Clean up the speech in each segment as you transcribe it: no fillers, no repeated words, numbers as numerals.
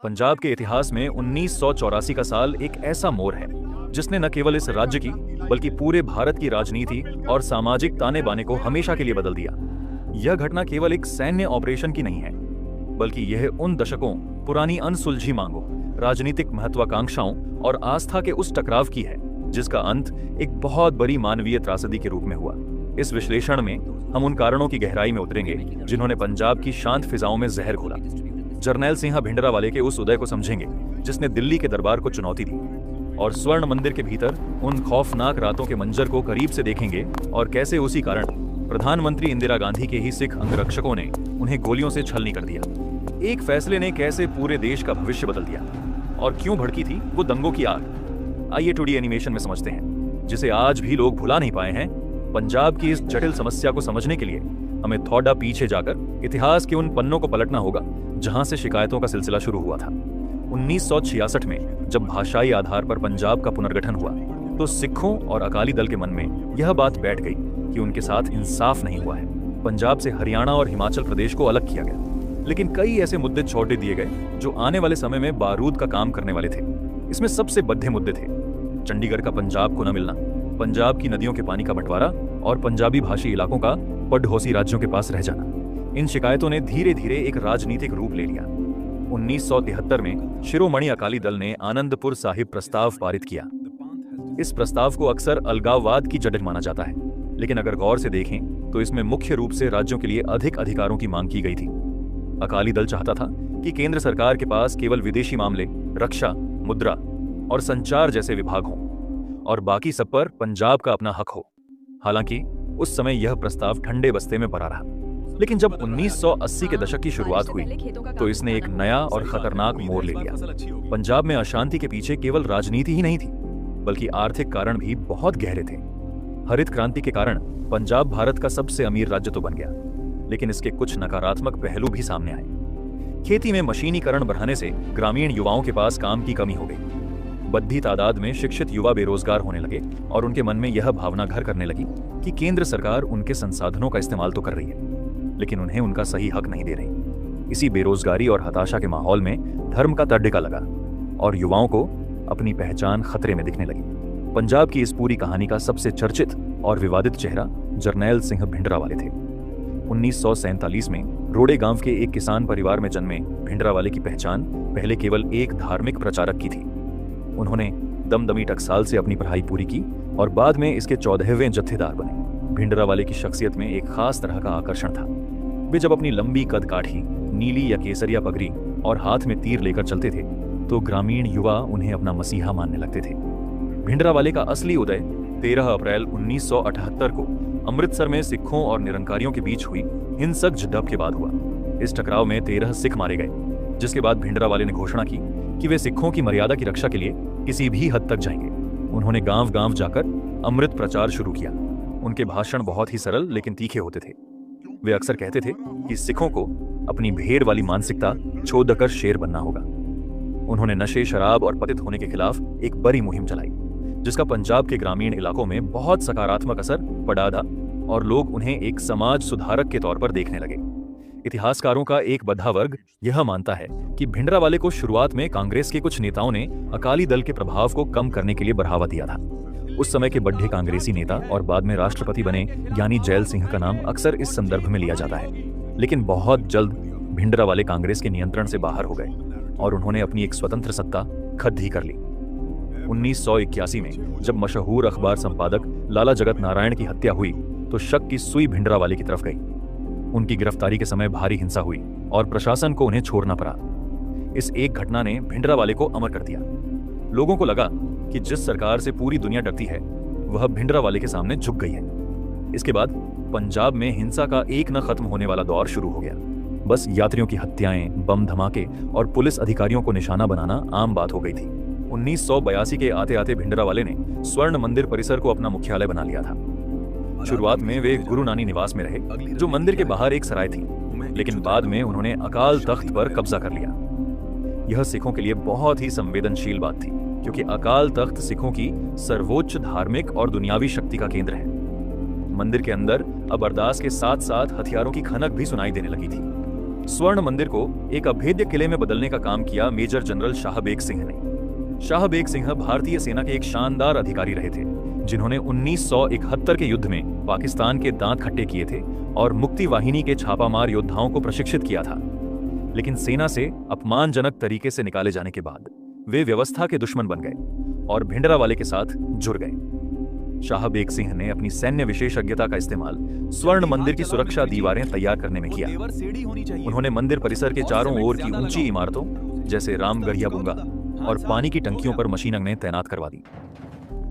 पंजाब के इतिहास में 1984 का साल एक ऐसा मोड़ है जिसने न केवल इस राज्य की बल्कि पूरे भारत की राजनीति और सामाजिक ताने बाने को हमेशा के लिए बदल दिया। यह घटना केवल एक सैन्य ऑपरेशन की नहीं है, बल्कि यह उन दशकों पुरानी अनसुलझी मांगों, राजनीतिक महत्वाकांक्षाओं और आस्था के उस टकराव की है जिसका अंत एक बहुत बड़ी मानवीय त्रासदी के रूप में हुआ। इस विश्लेषण में हम उन कारणों की गहराई में उतरेंगे जिन्होंने पंजाब की शांत फिजाओं में जहर घोला। जरनैल सिंह भिंडरावाले के उस उदय को समझेंगे जिसने दिल्ली के दरबार को चुनौती दी, और स्वर्ण मंदिर के भीतर उन खौफनाक रातों के मंजर को करीब से देखेंगे और कैसे उसी कारण प्रधानमंत्री इंदिरा गांधी के ही सिख अंगरक्षकों ने उन्हें गोलियों से छलनी कर दिया। एक फैसले ने कैसे पूरे देश का भविष्य बदल दिया और क्यों भड़की थी वो दंगों की आग। आइए टूडी एनिमेशन में समझते हैं, जिसे आज भी लोग भुला नहीं पाए हैं। पंजाब की इस जटिल समस्या को समझने के लिए हमें थोड़ा पीछे जाकर इतिहास के उन पन्नों को पलटना होगा जहां से शिकायतों का सिलसिला शुरू हुआ था। 1966 में जब भाषाई आधार पर पंजाब का पुनर्गठन हुआ तो सिखों और अकाली दल के मन में यह बात बैठ गई कि उनके साथ इंसाफ नहीं हुआ है। पंजाब से हरियाणा और हिमाचल प्रदेश को अलग किया गया, लेकिन कई ऐसे मुद्दे छोड़ दिए गए जो आने वाले समय में बारूद का काम करने वाले थे। इसमें सबसे बद्धे मुद्दे थे चंडीगढ़ का पंजाब को न मिलना, पंजाब की नदियों के पानी का बंटवारा और पंजाबी भाषी इलाकों का पड़ोसी राज्यों के पास रह जाना। इन शिकायतों ने धीरे धीरे एक राजनीतिक रूप ले लिया। 1973 में शिरोमणि अकाली दल ने आनंदपुर साहिब प्रस्ताव पारित किया। इस प्रस्ताव को अक्सर अलगाववाद की जड़ माना जाता है, लेकिन अगर गौर से देखें तो इसमें मुख्य रूप से राज्यों के लिए अधिक अधिकारों की मांग की गई थी। अकाली दल चाहता था कि केंद्र सरकार के पास केवल विदेशी मामले, रक्षा, मुद्रा और संचार जैसे विभाग हों और बाकी सब पर पंजाब का अपना हक हो। हालांकि उस समय यह प्रस्ताव ठंडे बस्ते में पड़ा रहा, लेकिन जब 1980 के दशक की शुरुआत हुई तो इसने एक नया और खतरनाक मोड़ ले लिया। पंजाब में अशांति के पीछे केवल राजनीति ही नहीं थी, बल्कि आर्थिक कारण भी बहुत गहरे थे। हरित क्रांति के कारण पंजाब भारत का सबसे अमीर राज्य तो बन गया, लेकिन इसके कुछ नकारात्मक पहलू भी सामने आए। खेती में मशीनीकरण बढ़ाने से ग्रामीण युवाओं के पास काम की कमी हो गई। बद्धी तादाद में शिक्षित युवा बेरोजगार होने लगे और उनके मन में यह भावना घर करने लगी कि केंद्र सरकार उनके संसाधनों का इस्तेमाल तो कर रही है, लेकिन उन्हें उनका सही हक नहीं दे रही। इसी बेरोजगारी और हताशा के माहौल में धर्म का तड़का लगा और युवाओं को अपनी पहचान खतरे में दिखने लगी। पंजाब की इस पूरी कहानी का सबसे चर्चित और विवादित चेहरा जरनैल सिंह भिंडरावाले थे। 1947 में रोड़े गांव के एक किसान परिवार में जन्मे भिंडरावाले की पहचान पहले केवल एक धार्मिक प्रचारक की थी। उन्होंने दमदमी टकसाल से अपनी पढ़ाई पूरी की और बाद में इसके 14वें जत्थेदार बने। भिंडरावाले की शख्सियत में एक खास तरह का आकर्षण था। वे जब अपनी लंबी कद काठी, नीली या केसरिया पगड़ी और हाथ में तीर लेकर चलते थे तो ग्रामीण युवा उन्हें अपना मसीहा मानने लगते थे। भिंडरावाले का असली उदय 13 अप्रैल 1978 को अमृतसर में सिखों और निरंकारियों के बीच हुई हिंसक झड़प के बाद हुआ। इस टकराव में 13 सिख मारे गए, जिसके बाद भिंडरावाले ने घोषणा की कि वे सिखों की मर्यादा की रक्षा के लिए किसी भी हद तक जाएंगे। उन्होंने गांव-गांव जाकर अमृत प्रचार शुरू किया। उनके भाषण बहुत ही सरल लेकिन तीखे होते थे। वे अक्सर कहते थे कि सिखों को अपनी भेड़ वाली मानसिकता छोड़कर शेर बनना होगा। उन्होंने नशे, शराब और पतित होने के खिलाफ एक बड़ी मुहिम चलाई, जिसका पंजाब के ग्रामीण इलाकों में बहुत सकारात्मक असर पड़ा था और लोग उन्हें एक समाज सुधारक के तौर पर देखने लगे। इतिहासकारों का एक बद्धा वर्ग यह मानता है कि भिंडरावाले को शुरुआत में कांग्रेस के कुछ नेताओं ने अकाली दल के प्रभाव को कम करने के लिए बढ़ावा दिया था। उस समय के बड़े कांग्रेसी नेता और बाद में राष्ट्रपति बने ज्ञानी जैल सिंह का नाम अक्सर इस संदर्भ में लिया जाता है, लेकिन बहुत जल्द भिंडरावाले कांग्रेस के नियंत्रण से बाहर हो गए और उन्होंने अपनी एक स्वतंत्र सत्ता खड़ी कर ली। 1981 में जब मशहूर अखबार संपादक लाला जगत नारायण की हत्या हुई तो शक की सुई भिंडरावाले की तरफ गई। उनकी गिरफ्तारी के समय भारी हिंसा हुई और प्रशासन को उन्हें छोड़ना पड़ा। इस एक घटना ने भिंडरावाले को अमर कर दिया। लोगों को लगा कि जिस सरकार से पूरी दुनिया डरती है वह भिंडरावाले के सामने झुक गई है। इसके बाद पंजाब में हिंसा का एक न खत्म होने वाला दौर शुरू हो गया। बस यात्रियों की हत्याएं, बम धमाके और पुलिस अधिकारियों को निशाना बनाना आम बात हो गई थी। 1982 के आते आते भिंडरावाले ने स्वर्ण मंदिर परिसर को अपना मुख्यालय बना लिया था। शुरुआत में वे गुरु नानी निवास में रहे, जो मंदिर के बाहर एक सराय थी, लेकिन बाद में उन्होंने अकाल तख्त पर कब्जा कर लिया। यह सिखों के लिए बहुत ही संवेदनशील बात थी, क्योंकि अकाल तख्त सिखों की सर्वोच्च धार्मिक और दुनियावी शक्ति का केंद्र है। मंदिर के अंदर अब अरदास के साथ साथ हथियारों की खनक भी सुनाई देने लगी थी। स्वर्ण मंदिर को एक अभेद्य किले में बदलने का काम किया मेजर जनरल शाहबेग सिंह ने। शाहबेग सिंह भारतीय सेना के एक शानदार अधिकारी रहे थे, जिन्होंने 1971 के युद्ध में पाकिस्तान के दांत खट्टे किए थे और मुक्ति वाहिनी के छापामार योद्धाओं को प्रशिक्षित किया था। लेकिन सेना से अपमानजनक तरीके से निकाले जाने के बाद वे व्यवस्था के दुश्मन बन गए और भिंडरावाले के साथ जुड़ गए। शाहबेग सिंह ने अपनी सैन्य विशेषज्ञता का इस्तेमाल स्वर्ण मंदिर की सुरक्षा दीवारें तैयार करने में किया। उन्होंने मंदिर परिसर के चारों ओर की ऊंची इमारतों जैसे रामगढ़िया बुंगा और पानी की टंकियों पर मशीन गनें तैनात करवा दी।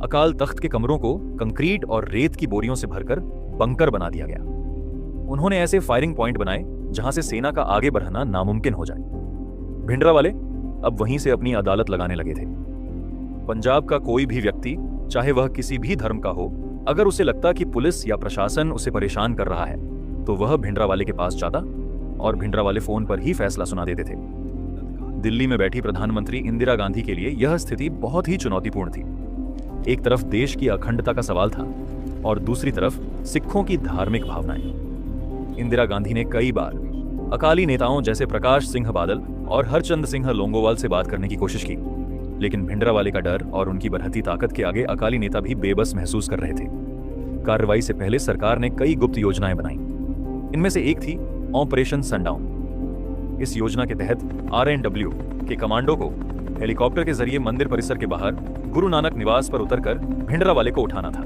अकाल तख्त के कमरों को कंक्रीट और रेत की बोरियों से भरकर बंकर बना दिया गया। उन्होंने ऐसे फायरिंग पॉइंट बनाए जहां से सेना का आगे बढ़ना नामुमकिन हो जाए। भिंडरावाले अब वहीं से अपनी अदालत लगाने लगे थे। पंजाब का कोई भी व्यक्ति, चाहे वह किसी भी धर्म का हो, अगर उसे लगता कि पुलिस या प्रशासन उसे परेशान कर रहा है तो वह भिंडरावाले के पास जाता और भिंडरावाले फोन पर ही फैसला सुना देते थे। दिल्ली में बैठी प्रधानमंत्री इंदिरा गांधी के लिए यह स्थिति बहुत ही चुनौतीपूर्ण थी। एक तरफ देश की अखंडता का सवाल था और दूसरी तरफ सिखों की धार्मिक भावनाएं। इंदिरा गांधी ने कई बार अकाली नेताओं जैसे प्रकाश सिंह बादल और हरचंद सिंह लोंगोवाल से बात करने की कोशिश की, लेकिन भिंडरावाले का डर और उनकी बढ़ती ताकत के आगे अकाली नेता भी बेबस महसूस कर रहे थे। कार्रवाई से पहले सरकार ने कई गुप्त योजनाएं बनाई। इनमें से एक थी ऑपरेशन सनडाउन। इस योजना के तहत RNW के कमांडो को हेलीकॉप्टर के जरिए मंदिर परिसर के बाहर गुरु नानक निवास पर उतरकर भिंडरावाले को उठाना था।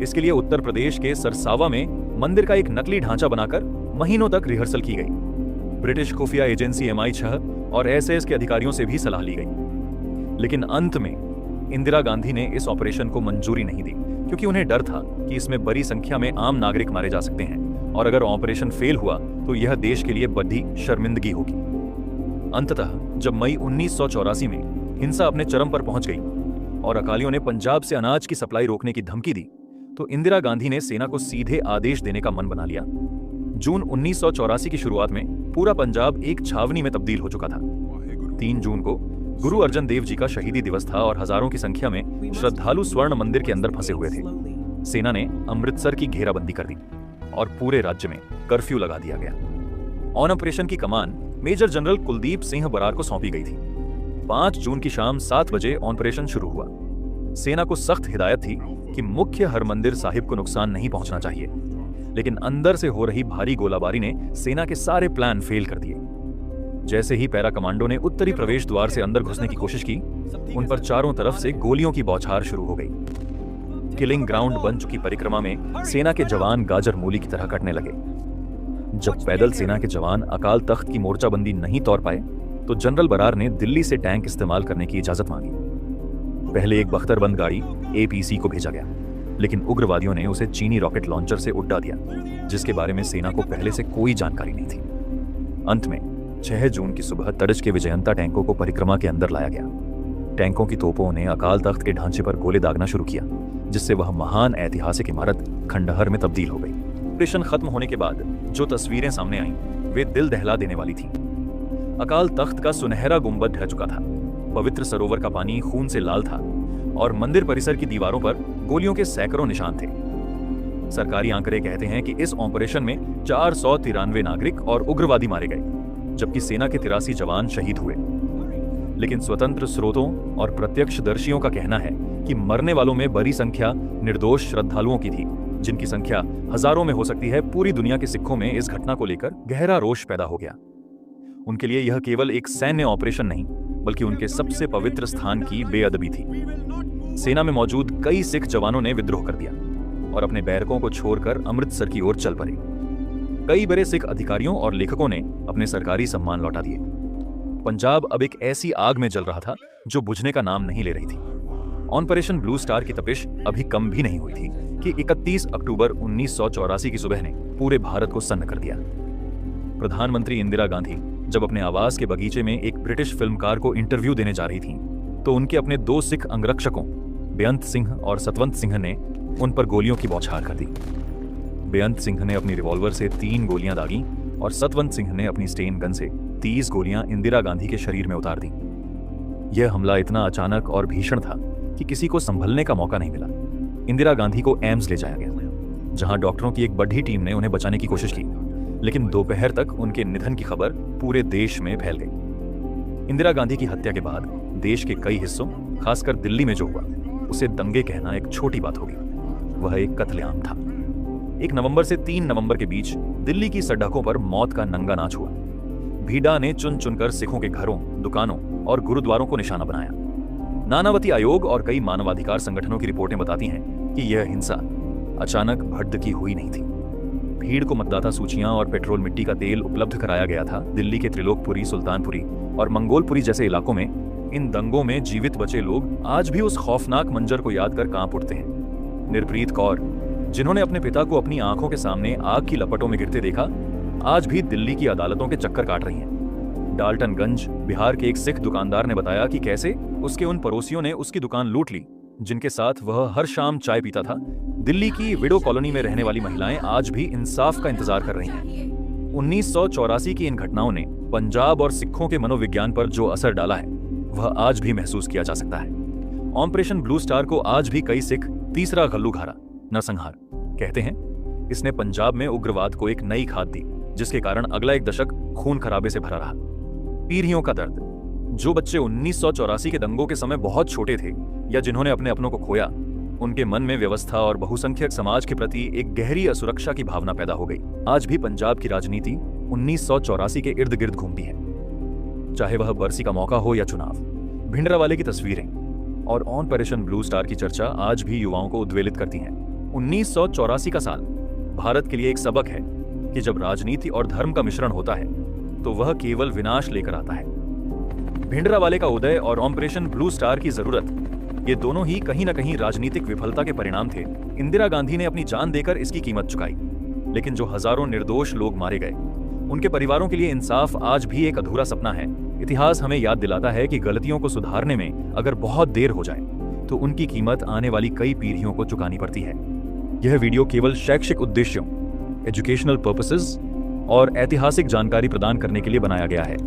इसके लिए उत्तर प्रदेश के सरसावा में मंदिर का एक नकली ढांचा बनाकर महीनों तक रिहर्सल की गई। ब्रिटिश खुफिया एजेंसी MI6 और SS के अधिकारियों से भी सलाह ली गई। लेकिन अंत में इंदिरा गांधी ने इस ऑपरेशन को मंजूरी नहीं दी, क्योंकि उन्हें डर था कि इसमें बड़ी संख्या में आम नागरिक मारे जा सकते हैं और अगर ऑपरेशन फेल हुआ तो यह देश के लिए बड़ी शर्मिंदगी होगी। अंततः जब मई 1984 में हिंसा अपने चरम पर पहुंच गई और अकालियों ने पंजाब से अनाज की सप्लाई रोकने की धमकी दी, तो इंदिरा गांधी ने सेना को सीधे आदेश देने का मन बना लिया। जून 1984 की शुरुआत में पूरा पंजाब एक छावनी में तब्दील हो चुका था। 3 जून को गुरु अर्जन देव जी का शहीदी दिवस था और हजारों की संख्या में श्रद्धालु स्वर्ण मंदिर के अंदर फंसे हुए थे। सेना ने अमृतसर की घेराबंदी कर दी और पूरे राज्य में कर्फ्यू लगा दिया गया। ऑन ऑपरेशन की कमान मेजर जनरल कुलदीप सिंह बरार को सौंपी गई थी। 5 जून की शाम 7 बजे ऑपरेशन शुरू हुआ। सेना को सख्त हिदायत थी कि मुख्य हरमंदिर साहिब को नुकसान नहीं पहुंचना चाहिए, लेकिन अंदर से हो रही भारी गोलाबारी ने सेना के सारे प्लान फेल कर दिए। जैसे ही पैरा कमांडो ने उत्तरी प्रवेश द्वार से अंदर घुसने की कोशिश की, उन पर चारों तरफ से गोलियों की बौछार शुरू हो गई। किलिंग ग्राउंड बन चुकी परिक्रमा में सेना के जवान गाजर मूली की तरह कटने लगे। जब पैदल सेना के जवान अकाल तख्त की मोर्चाबंदी नहीं तोड़ पाए तो जनरल बरार ने दिल्ली से टैंक इस्तेमाल करने की इजाजत मांगी। पहले एक बख्तरबंद गाड़ी APC को भेजा गया, लेकिन उग्रवादियों ने उसे चीनी रॉकेट लॉन्चर से उड़ा दिया, जिसके बारे में सेना को पहले से कोई जानकारी नहीं थी। अंत में 6 जून की सुबह तड़ज के विजयंता टैंकों को परिक्रमा के अंदर लाया गया। टैंकों की तोपों ने अकाल तख्त के ढांचे पर गोले दागना शुरू किया, जिससे वह महान ऐतिहासिक इमारत खंडहर में तब्दील हो गई। ऑपरेशन खत्म होने के बाद जो तस्वीरें सामने आईं, वे दिल दहला देने वाली थीं। अकाल तख्त का सुनहरा गुंबद ढह चुका था, पवित्र सरोवर का पानी खून से लाल था और मंदिर परिसर की दीवारों पर गोलियों के सैकड़ों निशान थे। सरकारी आंकड़े कहते हैं कि इस ऑपरेशन में 493 नागरिक और उग्रवादी मारे गए, जबकि सेना के 83 जवान शहीद हुए। लेकिन स्वतंत्र स्रोतों और प्रत्यक्षदर्शियों का कहना है कि मरने वालों में बड़ी संख्या निर्दोष श्रद्धालुओं की थी, जिनकी संख्या हजारों में हो सकती है। पूरी दुनिया के सिखों में इस घटना को लेकर गहरा रोष पैदा हो गया। उनके लिए यह केवल एक सैन्य ऑपरेशन नहीं, बल्कि उनके सबसे पवित्र स्थान की बेअदबी थी। सेना में मौजूद कई सिख जवानों ने विद्रोह कर दिया और अपने बैरकों को छोड़कर अमृतसर की ओर चल पड़े। कई बड़े सिख अधिकारियों और लेखकों ने अपने सरकारी सम्मान लौटा दिए। पंजाब अब एक ऐसी आग में जल रहा था जो बुझने का नाम नहीं ले रही थी। ऑपरेशन ब्लू स्टार की तपिश अभी कम भी नहीं हुई थी कि 31 अक्टूबर 1984 की सुबह ने पूरे भारत को सन्न कर दिया। प्रधानमंत्री इंदिरा गांधी जब अपने आवास के बगीचे में एक ब्रिटिश फिल्मकार को इंटरव्यू देने जा रही थीं, तो उनके अपने 2 सिख अंगरक्षकों बेअंत सिंह और सतवंत सिंह ने उन पर गोलियों की बौछार कर दी। बेअंत सिंह ने अपनी रिवॉल्वर से 3 गोलियां दागी और सतवंत सिंह ने अपनी स्टेन गन से 30 गोलियां इंदिरा गांधी के शरीर में उतार दी। यह हमला इतना अचानक और भीषण था कि किसी को संभलने का मौका नहीं मिला। इंदिरा गांधी को एम्स ले जाया गया, जहां डॉक्टरों की एक बड़ी टीम ने उन्हें बचाने की कोशिश की, लेकिन दोपहर तक उनके निधन की खबर पूरे देश में फैल गई। इंदिरा गांधी की हत्या के बाद देश के कई हिस्सों, खासकर दिल्ली में जो हुआ, उसे दंगे कहना एक छोटी बात होगी। वह एक कत्लेआम था। 1 नवंबर से 3 नवंबर के बीच दिल्ली की सड़कों पर मौत का नंगा नाच हुआ। भीड़ा ने चुन चुनकर सिखों के घरों, दुकानों और गुरुद्वारों को निशाना बनाया। नानावती आयोग और कई मानवाधिकार संगठनों की रिपोर्टें बताती हैं कि यह हिंसा अचानक भड़की हुई नहीं थी। भीड़ को मतदाता सूचियां और पेट्रोल मिट्टी का तेल उपलब्ध कराया गया था। दिल्ली के त्रिलोकपुरी, सुल्तानपुरी और मंगोलपुरी जैसे इलाकों में इन दंगों में जीवित बचे लोग आज भी उस खौफनाक मंजर को याद कर कांप उठते हैं। निर्प्रीत कौर, जिन्होंने अपने पिता को अपनी आंखों के सामने आग की लपटों में गिरते देखा, आज भी दिल्ली की अदालतों के चक्कर काट रही हैं। डाल्टनगंज, बिहार के एक सिख दुकानदार ने बताया कि कैसे उसके उन पड़ोसियों ने उसकी दुकान लूट ली जिनके साथ वह हर शाम चाय पीता था। दिल्ली की विडो कॉलोनी में रहने वाली महिलाएं आज भी इंसाफ का इंतजार कर रही हैं। 1984 की इन घटनाओं ने पंजाब और सिखों के मनोविज्ञान पर जो असर डाला है, वह आज भी महसूस किया जा सकता है। ऑपरेशन ब्लू स्टार को आज भी कई सिख तीसरा घल्लूघारा, नरसंहार कहते हैं। इसने पंजाब में उग्रवाद को एक नई खाद दी, जिसके कारण अगला एक दशक खून खराबे से भरा रहा। पीढ़ियों का दर्द। जो बच्चे 1984 के दंगों के समय बहुत छोटे थे या जिन्होंने अपने अपनों को खोया, उनके मन में व्यवस्था और बहुसंख्यक समाज के प्रति एक गहरी असुरक्षा की भावना पैदा हो गई। आज भी पंजाब की राजनीति 1984 के इर्द गिर्द घूमती है, चाहे वह बरसी का मौका हो या चुनाव। भिंडरावाले की तस्वीरें और ऑपरेशन ब्लू स्टार की चर्चा आज भी युवाओं को उद्वेलित करती हैं। 1984 का साल भारत के लिए एक सबक है कि जब राजनीति और धर्म का मिश्रण होता है तो वह केवल विनाश लेकर आता है। भिंडरावाले का उदय और ऑपरेशन ब्लू स्टार की जरूरत, ये दोनों ही कहीं न कहीं राजनीतिक विफलता के परिणाम थे। इंदिरा गांधी ने अपनी जान देकर इसकी कीमत चुकाई, लेकिन जो हजारों निर्दोष लोग मारे गए, उनके परिवारों के लिए इंसाफ आज भी एक अधूरा सपना है। इतिहास हमें याद दिलाता है कि गलतियों को सुधारने में अगर बहुत देर हो जाए तो उनकी कीमत आने वाली कई पीढ़ियों को चुकानी पड़ती है। यह वीडियो केवल शैक्षिक उद्देश्यों, एजुकेशनल पर्पसेस और ऐतिहासिक जानकारी प्रदान करने के लिए बनाया गया है।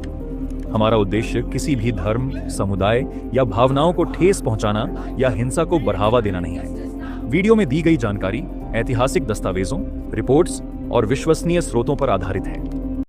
हमारा उद्देश्य किसी भी धर्म, समुदाय या भावनाओं को ठेस पहुंचाना या हिंसा को बढ़ावा देना नहीं है। वीडियो में दी गई जानकारी ऐतिहासिक दस्तावेजों, रिपोर्ट्स और विश्वसनीय स्रोतों पर आधारित है।